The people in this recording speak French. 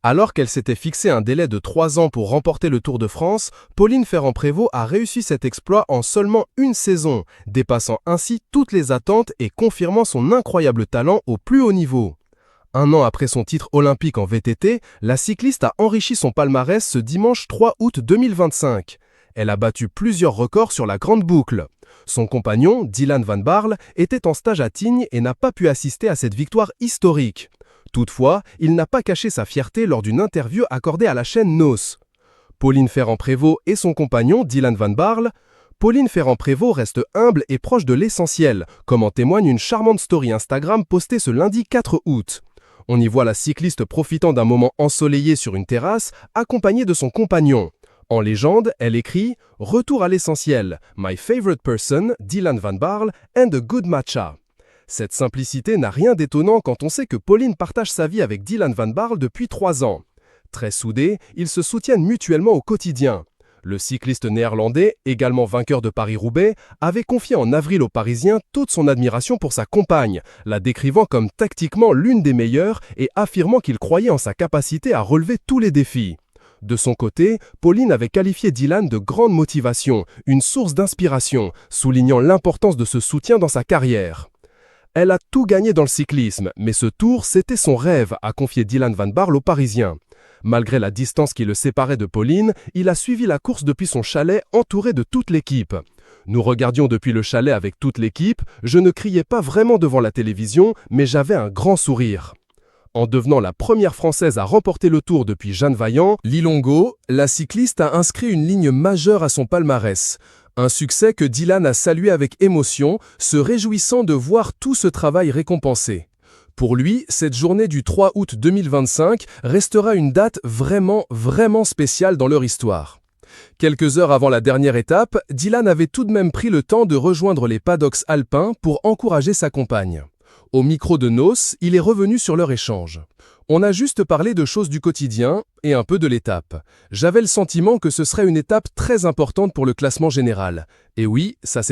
Alors qu'elle s'était fixé un délai de 3 ans pour remporter le Tour de France, Pauline Ferrand-Prévot a réussi cet exploit en seulement une saison, dépassant ainsi toutes les attentes et confirmant son incroyable talent au plus haut niveau. Un an après son titre olympique en VTT, la cycliste a enrichi son palmarès ce dimanche 3 août 2025. Elle a battu plusieurs records sur la grande boucle. Son compagnon, Dylan van Baarle, était en stage à Tignes et n'a pas pu assister à cette victoire historique. Toutefois, il n'a pas caché sa fierté lors d'une interview accordée à la chaîne NOS. Pauline Ferrand-Prévot et son compagnon, Dylan van Baarle. Pauline Ferrand-Prévot reste humble et proche de l'essentiel, comme en témoigne une charmante story Instagram postée ce lundi 4 août. On y voit la cycliste profitant d'un moment ensoleillé sur une terrasse, accompagnée de son compagnon. En légende, elle écrit « Retour à l'essentiel, my favorite person, Dylan van Baarle, and a good matcha ». Cette simplicité n'a rien d'étonnant quand on sait que Pauline partage sa vie avec Dylan van Baarle depuis 3 ans. Très soudés, ils se soutiennent mutuellement au quotidien. Le cycliste néerlandais, également vainqueur de Paris-Roubaix, avait confié en avril aux Parisiens toute son admiration pour sa compagne, la décrivant comme tactiquement l'une des meilleures et affirmant qu'il croyait en sa capacité à relever tous les défis. De son côté, Pauline avait qualifié Dylan de grande motivation, une source d'inspiration, soulignant l'importance de ce soutien dans sa carrière. Elle a tout gagné dans le cyclisme, mais ce tour, c'était son rêve, a confié Dylan van Baarle aux Parisiens. Malgré la distance qui le séparait de Pauline, il a suivi la course depuis son chalet, entouré de toute l'équipe. Nous regardions depuis le chalet avec toute l'équipe, je ne criais pas vraiment devant la télévision, mais j'avais un grand sourire. En devenant la première Française à remporter le Tour depuis Jeanne Vaillant, Lilongo, la cycliste a inscrit une ligne majeure à son palmarès. Un succès que Dylan a salué avec émotion, se réjouissant de voir tout ce travail récompensé. Pour lui, cette journée du 3 août 2025 restera une date vraiment spéciale dans leur histoire. Quelques heures avant la dernière étape, Dylan avait tout de même pris le temps de rejoindre les paddocks alpins pour encourager sa compagne. Au micro de NOS, il est revenu sur leur échange. On a juste parlé de choses du quotidien et un peu de l'étape. J'avais le sentiment que ce serait une étape très importante pour le classement général. Et oui, ça s'est